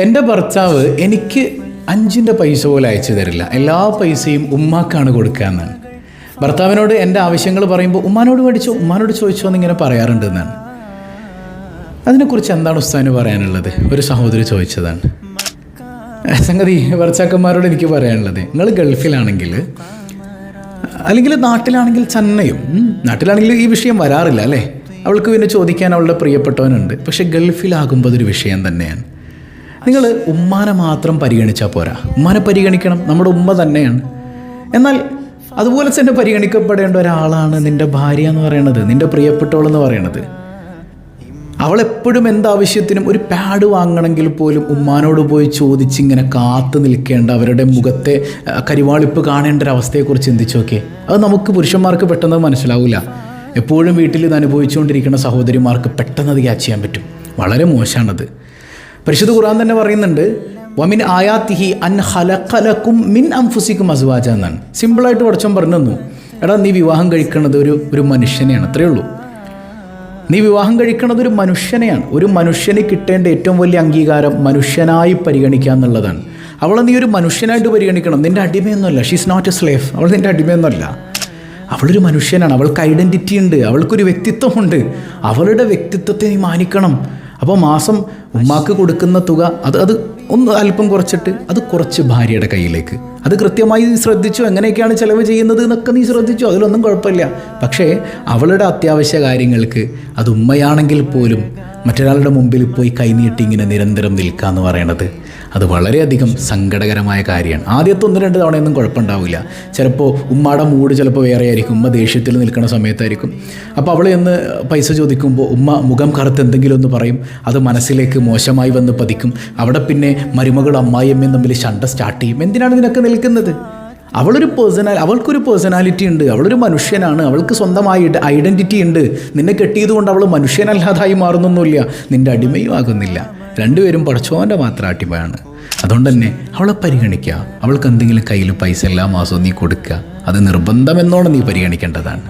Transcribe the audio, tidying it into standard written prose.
എൻ്റെ ഭർത്താവ് എനിക്ക് 5 പൈസ പോലും അയച്ചു തരില്ല. എല്ലാ പൈസയും ഉമ്മാക്കാണ് കൊടുക്കുക എന്നാണ്. ഭർത്താവിനോട് എൻ്റെ ആവശ്യങ്ങൾ പറയുമ്പോൾ ഉമ്മാനോട് മേടിച്ചോ, ഉമ്മാനോട് ചോദിച്ചോ എന്നിങ്ങനെ പറയാറുണ്ട് എന്നാണ്. അതിനെക്കുറിച്ച് എന്താണ് ഉസ്താദിന് പറയാനുള്ളത്? ഒരു സഹോദരി ചോദിച്ചതാണ്. സംഗതി ഭർത്താക്കന്മാരോട് എനിക്ക് പറയാനുള്ളത്, നിങ്ങൾ ഗൾഫിലാണെങ്കിൽ അല്ലെങ്കിൽ നാട്ടിലാണെങ്കിൽ തന്നെയും, നാട്ടിലാണെങ്കിൽ ഈ വിഷയം വരാറില്ല അല്ലേ, അവൾക്ക് പിന്നെ ചോദിക്കാൻ അവളുടെ പ്രിയപ്പെട്ടവനുണ്ട്. പക്ഷെ ഗൾഫിലാകുമ്പോൾ അതൊരു വിഷയം തന്നെയാണ്. നിങ്ങൾ ഉമ്മാനെ മാത്രം പരിഗണിച്ചാൽ പോരാ, ഉമ്മാനെ പരിഗണിക്കണം, നമ്മുടെ ഉമ്മ തന്നെയാണ്. എന്നാൽ അതുപോലെ തന്നെ പരിഗണിക്കപ്പെടേണ്ട ഒരാളാണ് നിൻ്റെ ഭാര്യ എന്ന് പറയുന്നത്, നിൻ്റെ പ്രിയപ്പെട്ടവളെന്ന് പറയുന്നത്. അവളെപ്പോഴും എന്താവശ്യത്തിനും ഒരു പാഡ് വാങ്ങണമെങ്കിൽ പോലും ഉമ്മാനോട് പോയി ചോദിച്ചിങ്ങനെ കാത്തു നിൽക്കേണ്ട, അവരുടെ മുഖത്തെ കരിവാളിപ്പ് കാണേണ്ട ഒരവസ്ഥയെക്കുറിച്ച് ചിന്തിച്ചു നോക്കിയേ. അത് നമുക്ക് പുരുഷന്മാർക്ക് പെട്ടെന്ന് മനസ്സിലാവില്ല. എപ്പോഴും വീട്ടിൽ ഇത് അനുഭവിച്ചുകൊണ്ടിരിക്കുന്ന സഹോദരിമാർക്ക് പെട്ടെന്ന് അത് ക്യാച്ച് ചെയ്യാൻ പറ്റും. വളരെ മോശമാണത്. പരിശുദ്ധ ഖുർആൻ തന്നെ പറയുന്നുണ്ട്, വമിൻ ആയാത്തിഹി അൻ ഖലഖലകും മിൻ അൻഫുസികും അസ്വാജ എന്നാണ്. സിമ്പിളായിട്ട് പഠിച്ചോൻ പറഞ്ഞു തന്നു, എടാ നീ വിവാഹം കഴിക്കുന്നത് ഒരു മനുഷ്യനെയാണ്, അത്രയേ ഉള്ളൂ. നീ വിവാഹം കഴിക്കുന്നത് ഒരു മനുഷ്യനെയാണ്. ഒരു മനുഷ്യന് കിട്ടേണ്ട ഏറ്റവും വലിയ അംഗീകാരം മനുഷ്യനായി പരിഗണിക്കുക എന്നുള്ളതാണ്. അവളെ നീ ഒരു മനുഷ്യനായിട്ട് പരിഗണിക്കണം, നിൻ്റെ അടിമയൊന്നുമല്ല. ഷീസ് നോട്ട് എ സ്ലേവ്, അവൾ നിൻ്റെ അടിമയൊന്നുമല്ല. അവളൊരു മനുഷ്യനാണ്, അവൾക്ക് ഐഡൻറ്റിറ്റി ഉണ്ട്, അവൾക്കൊരു വ്യക്തിത്വമുണ്ട്. അവളുടെ വ്യക്തിത്വത്തെ നീ മാനിക്കണം. അപ്പോൾ മാസം ഉമ്മാക്ക് കൊടുക്കുന്ന തുക അത് ഒന്ന് അല്പം കുറച്ചിട്ട് അത് കുറച്ച് ഭാര്യയുടെ കയ്യിലേക്ക്, അത് കൃത്യമായി നീ ശ്രദ്ധിച്ചു, എങ്ങനെയൊക്കെയാണ് ചിലവ് ചെയ്യുന്നത് എന്നൊക്കെ നീ ശ്രദ്ധിച്ചു, അതിലൊന്നും കുഴപ്പമില്ല. പക്ഷേ അവളുടെ അത്യാവശ്യ കാര്യങ്ങൾക്ക് അത് ഉമ്മയാണെങ്കിൽ പോലും മറ്റൊരാളുടെ മുമ്പിൽ പോയി കൈനീട്ടി ഇങ്ങനെ നിരന്തരം നിൽക്കുക എന്ന് പറയണത് അത് വളരെയധികം സങ്കടകരമായ കാര്യമാണ്. ആദ്യത്തെ 1-2 തവണയൊന്നും കുഴപ്പമുണ്ടാവില്ല. ചിലപ്പോൾ ഉമ്മയുടെ മൂഡ് ചിലപ്പോൾ വേറെ ആയിരിക്കും, ഉമ്മ ദേഷ്യത്തിൽ നിൽക്കുന്ന സമയത്തായിരിക്കും. അപ്പോൾ അവൾ എന്ന് പൈസ ചോദിക്കുമ്പോൾ ഉമ്മ മുഖം കറുത്ത് എന്തെങ്കിലും ഒന്ന് പറയും, അത് മനസ്സിലേക്ക് മോശമായി വന്ന് പതിക്കും. അവിടെ പിന്നെ മരുമകൾ അമ്മായിയമ്മയും തമ്മിൽ ശണ്ട സ്റ്റാർട്ട് ചെയ്യും. എന്തിനാണ് ഇതിനൊക്കെ നിൽക്കുന്നത്? അവൾക്കൊരു പേഴ്സണാലിറ്റി ഉണ്ട്, അവളൊരു മനുഷ്യനാണ്, അവൾക്ക് സ്വന്തമായി ഐഡൻറ്റിറ്റി ഉണ്ട്. നിന്നെ കെട്ടിയത് കൊണ്ട് അവൾ മനുഷ്യനല്ലാതായി മാറുന്നൊന്നുമില്ല, നിൻ്റെ അടിമയും ആകുന്നില്ല. രണ്ടുപേരും പടച്ചോൻ്റെ മാത്രം അടിമയാണ്. അതുകൊണ്ട് തന്നെ അവളെ പരിഗണിക്കുക. അവൾക്ക് എന്തെങ്കിലും കയ്യിൽ പൈസ എല്ലാ മാസവും നീ കൊടുക്കുക, അത് നിർബന്ധമെന്നോണം നീ പരിഗണിക്കേണ്ടതാണ്.